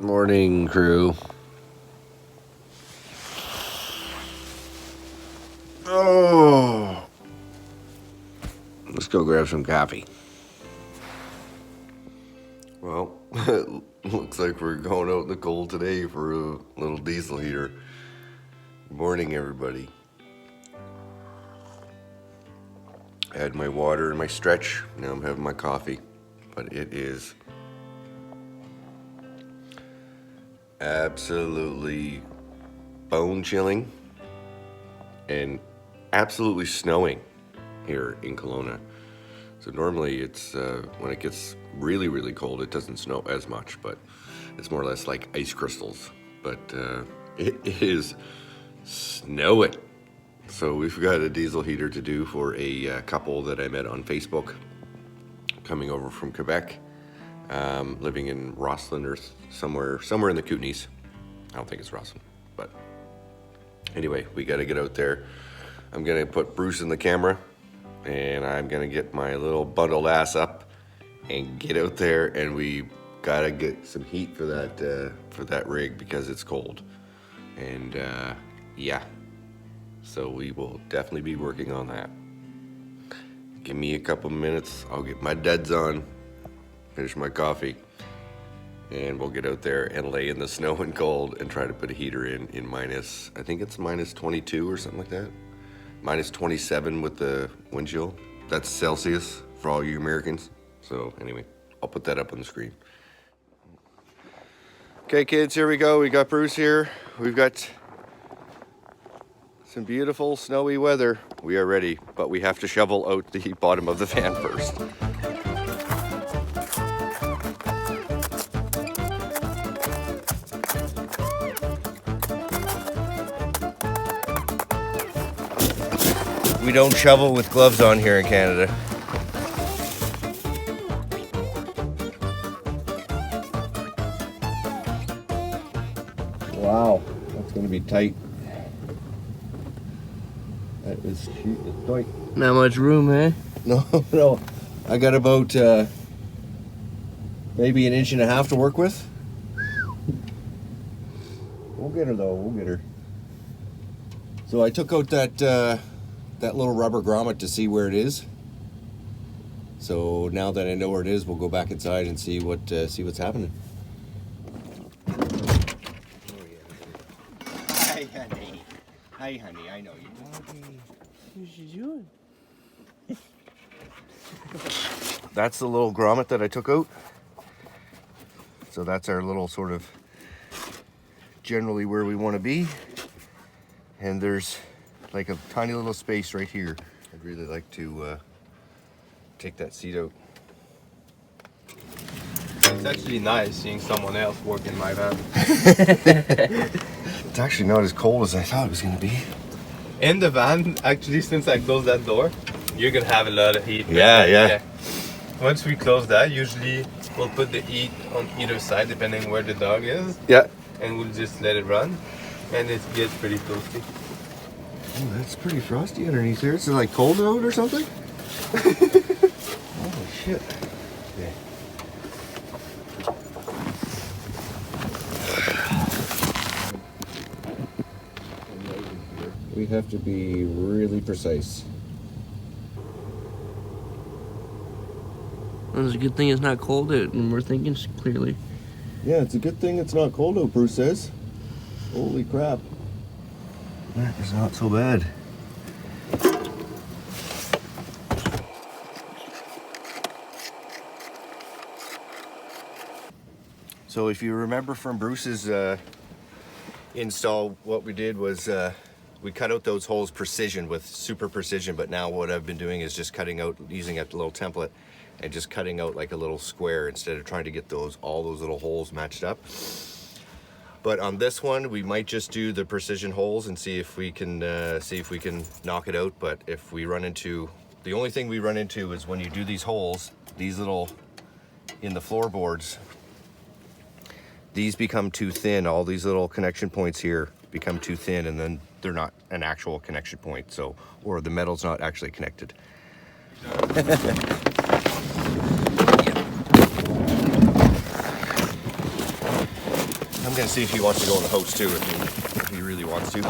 Morning, crew. Oh, let's go grab some coffee. Well, it looks like we're going out in the cold today for a little diesel heater. Good morning, everybody. I had my water and my stretch. Now I'm having my coffee. But it is absolutely bone chilling and absolutely snowing here in Kelowna. So normally it's when it gets really, really cold, it doesn't snow as much, but it's more or less like ice crystals. But it is snowing. So we've got a diesel heater to do for a couple that I met on Facebook coming over from Quebec, living in Rossland or somewhere in the Kootenays. I don't think it's Rossland, but anyway, we got to get out there. I'm going to put Bruce in the camera, and I'm going to get my little bundled ass up and get out there, and we got to get some heat for that rig because it's cold. And yeah, so we will definitely be working on that. Give me a couple minutes, I'll get my duds on, finish my coffee, and we'll get out there and lay in the snow and cold and try to put a heater in minus, I think it's minus 22 or something like that. Minus 27 with the wind chill. That's Celsius for all you Americans. So anyway, I'll put that up on the screen. Okay, kids, here we go. We got Bruce here. We've got some beautiful snowy weather. We are ready, but we have to shovel out the bottom of the van first. We don't shovel with gloves on here in Canada. Wow, that's gonna be tight. That is cute as toy. Not much room, eh? No. I got about maybe an inch and a half to work with. We'll get her though, we'll get her. So I took out that little rubber grommet to see where it is. So now that I know where it is, we'll go back inside and see what's happening. Hi, honey. Hi, honey. I know you. What's she doing? That's the little grommet that I took out. So that's our little sort of generally where we want to be. And there's like a tiny little space right here. I'd really like to take that seat out. It's actually nice seeing someone else work in my van. It's actually not as cold as I thought it was going to be. In the van, actually, since I closed that door, you're gonna have a lot of heat. Yeah. Once we close that, usually we'll put the heat on either side, depending where the dog is. Yeah. And we'll just let it run, and it gets pretty toasty. Oh, that's pretty frosty underneath there. Is it like cold out or something? Holy shit. Okay. We have to be really precise. Well, it's a good thing it's not cold out and we're thinking clearly. Yeah, it's a good thing it's not cold out, Bruce says. Holy crap. That is not so bad. So if you remember from Bruce's install, what we did was we cut out those holes precision with super precision, but now what I've been doing is just cutting out, using a little template and just cutting out like a little square instead of trying to get all those little holes matched up. But on this one, we might just do the precision holes and see if we can knock it out. But if we run into, the only thing we run into is when you do these holes, these little, in the floorboards, these become too thin. All these little connection points here become too thin, and then they're not an actual connection point. So, or the metal's not actually connected. gonna see if he wants to go in the hose too, if he really wants to.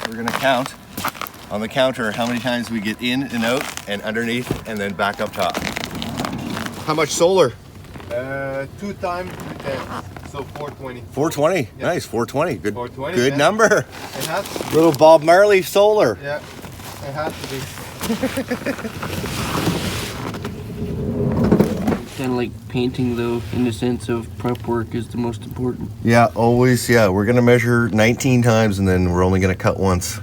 We're gonna count on the counter how many times we get in and out and underneath and then back up top. How much solar? 2 times 10, so 420. 420. Yeah. Nice, 420. Good, 420, good yeah. number. It has to be. Little Bob Marley solar. Yeah, it has to be. Kind of like painting though, in the sense of prep work is the most important. Yeah, always. Yeah, we're gonna measure 19 times and then we're only gonna cut once.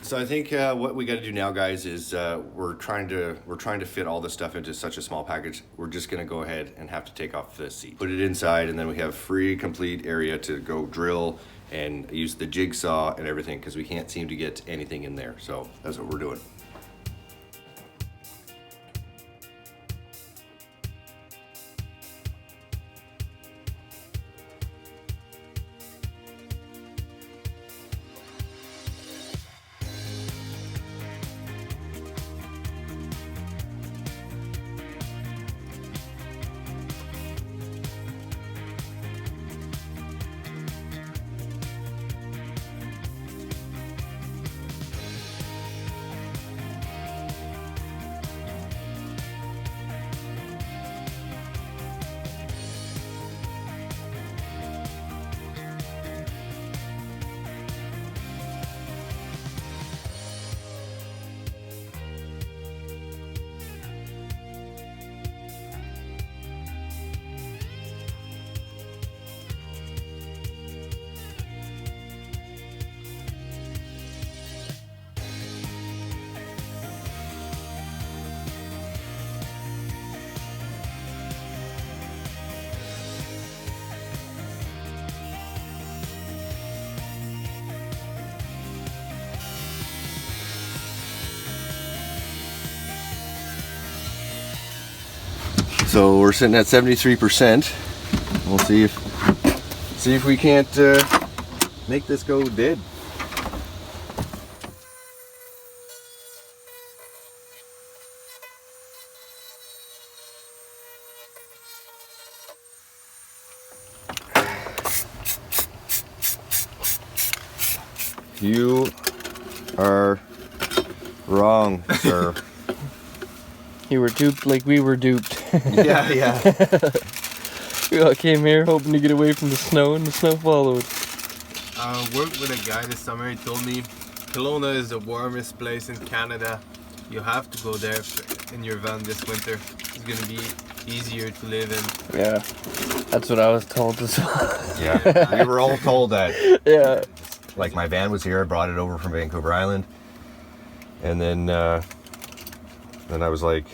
So I think what we got to do now, guys, is we're trying to fit all this stuff into such a small package. We're just gonna go ahead and have to take off the seat, put it inside, and then we have free, complete area to go drill and use the jigsaw and everything because we can't seem to get anything in there. So that's what we're doing. So we're sitting at 73%. We'll see if we can't make this go dead. You are wrong, sir. You were duped like we were duped. Yeah. We all came here hoping to get away from the snow, and the snow followed. I worked with a guy this summer. He told me Kelowna is the warmest place in Canada. You have to go there in your van this winter. It's gonna be easier to live in. Yeah, that's what I was told as well. Yeah, we were all told that. Yeah. Like my van was here, I brought it over from Vancouver Island, and then I was like,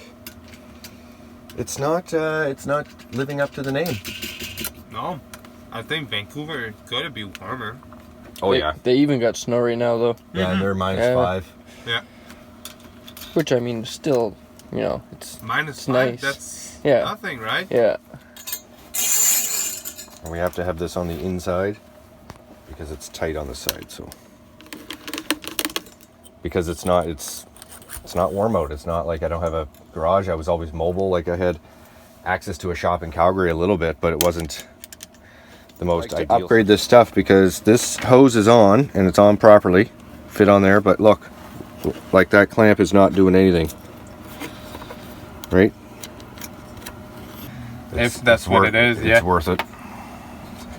it's not living up to the name. No, I think Vancouver gotta be warmer. Oh They even got snow right now though. yeah, and they're Yeah. -5. Yeah, Which I mean, still, you know, it's -5. nice. That's Yeah. nothing, right? yeah. And we have to have this on the inside because it's tight on the side. So because it's not warm out. It's not like I don't have a garage. I was always mobile. Like I had access to a shop in Calgary a little bit, but it wasn't the most Like I ideal. upgrade this stuff because this hose is on and it's on properly, fit on there. But look, like that clamp is not doing anything, right? If that's what it is, yeah. It's worth it.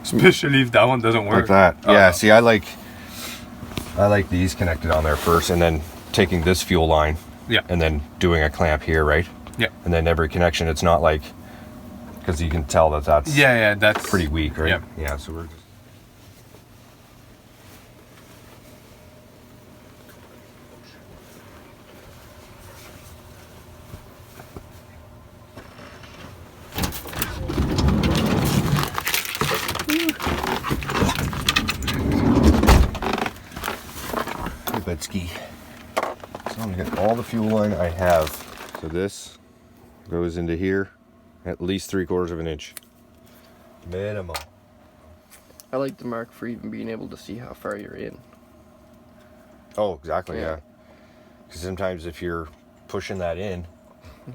Especially if that one doesn't work. Like that. Yeah, see, I like these connected on there first and then taking this fuel line Yeah. and then doing a clamp here, right? Yeah. And then every connection, it's not like, because you can tell that that's Yeah, that's pretty weak, right? Yeah. Yeah, so we're just... Ski. So I'm gonna get all the fuel line I have. So this goes into here at least 3/4 of an inch. Minimum. I like the mark for even being able to see how far you're in. Oh, exactly, Yeah. yeah. Because sometimes if you're pushing that in,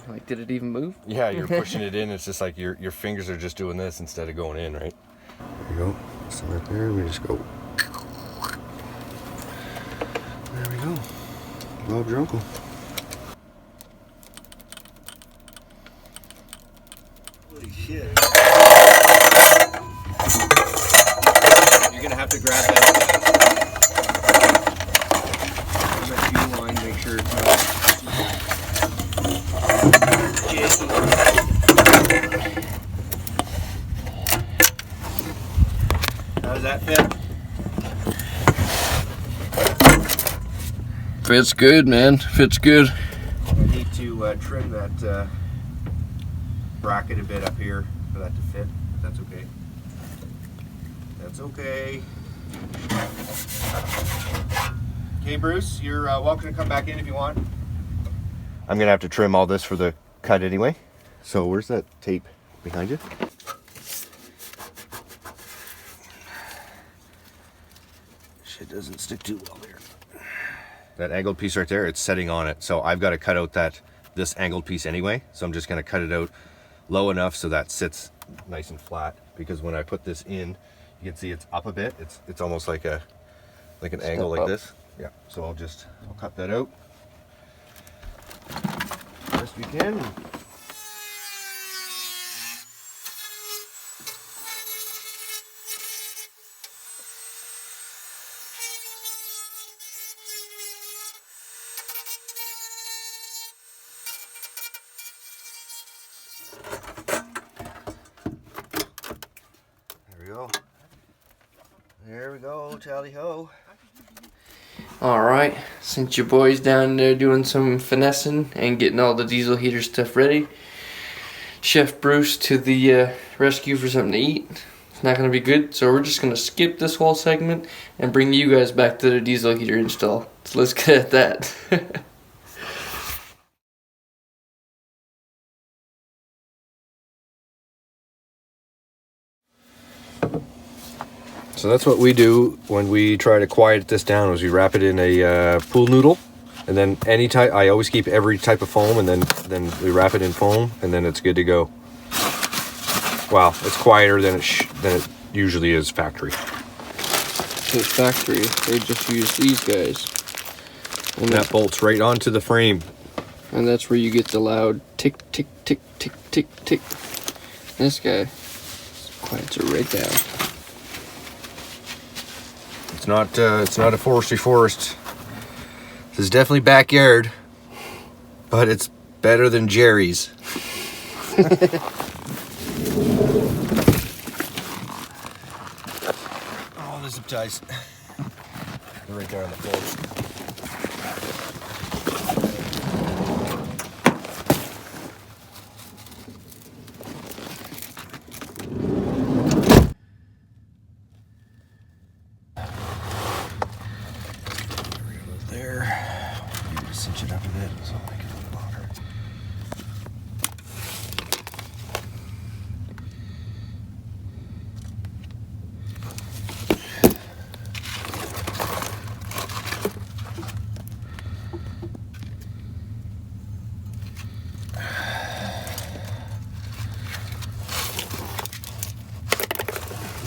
Like, did it even move? yeah, you're pushing it in, it's just like your fingers are just doing this instead of going in, right? There you go. So right there, we just go. There we go. Bob's your uncle. Holy shit. You're gonna have to grab that fuel line, make sure it's not janky. How does that fit? Fits good, man. Fits good. I need to trim that bracket a bit up here for that to fit, but that's okay. That's okay. Okay, Bruce, you're welcome to come back in if you want. I'm gonna have to trim all this for the cut anyway. So where's that tape behind you? Shit doesn't stick too well there. That angled piece right there, it's setting on it. So I've got to cut out this angled piece anyway. So I'm just gonna cut it out low enough so that sits nice and flat. Because when I put this in, you can see it's up a bit. It's almost like an angle like this. Yeah. So I'll cut that out best we can. There we go, tally ho. Alright, since your boy's down there doing some finessing and getting all the diesel heater stuff ready, Chef Bruce to the rescue for something to eat. It's not going to be good, so we're just going to skip this whole segment and bring you guys back to the diesel heater install. So let's get at that. So that's what we do when we try to quiet this down, is we wrap it in a pool noodle, and then I always keep every type of foam, and then we wrap it in foam, and then it's good to go. Wow, it's quieter than it usually is factory. So factory, they just use these guys. And that bolts right onto the frame. And that's where you get the loud tick, tick, tick, tick, tick, tick. This guy quiets it right down. It's not a forestry forest. This is definitely backyard, but it's better than Jerry's. Oh, the zip ties. They're right there on the floor. Cinch it up a bit so I make it a little longer.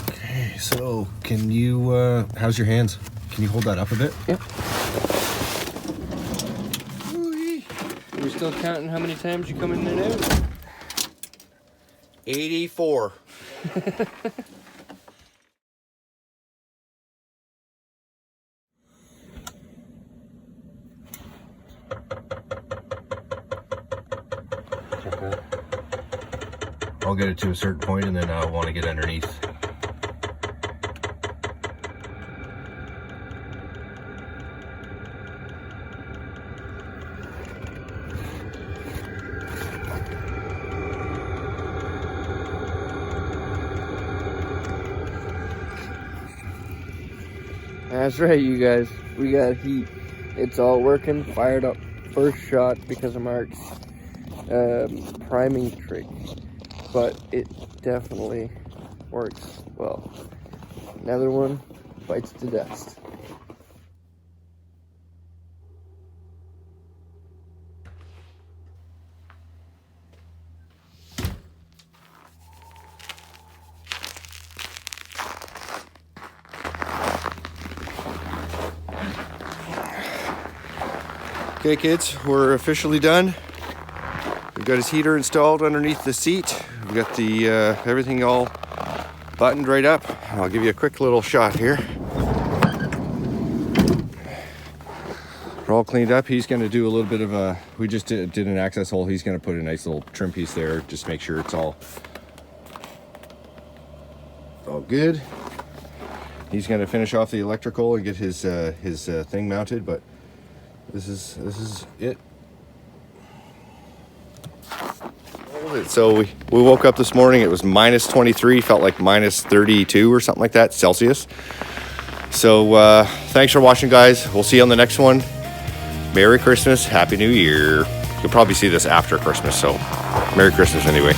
Okay, so can you, how's your hands? Can you hold that up a bit? Yep. We're still counting how many times you come in and out? 84. I'll get it to a certain point and then I'll want to get underneath. That's right, you guys. We got heat. It's all working. Fired up first shot because of Mark's priming trick. But it definitely works well. Another one bites the dust. Okay kids, we're officially done. We've got his heater installed underneath the seat. We've got the everything all buttoned right up. I'll give you a quick little shot here. We're all cleaned up. He's gonna do a little bit of a, we just did an access hole. He's gonna put a nice little trim piece there, just make sure it's all good. He's gonna finish off the electrical and get his thing mounted, but this is it. So we woke up this morning, it was minus 23, felt like minus 32 or something like that, Celsius. So thanks for watching, guys. We'll see you on the next one. Merry Christmas, Happy New Year. You'll probably see this after Christmas, so Merry Christmas anyway.